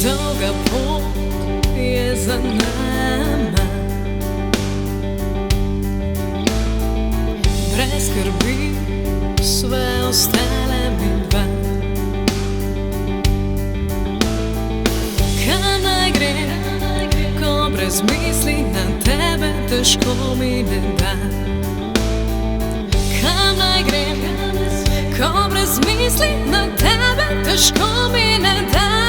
Dolga pot je za nama, brez skrbi sve ostale mi dva. Kam naj grem, ko brez misli na tebe težko mi ne da? Kam naj grem, ko brez misli na tebe težko mi ne da?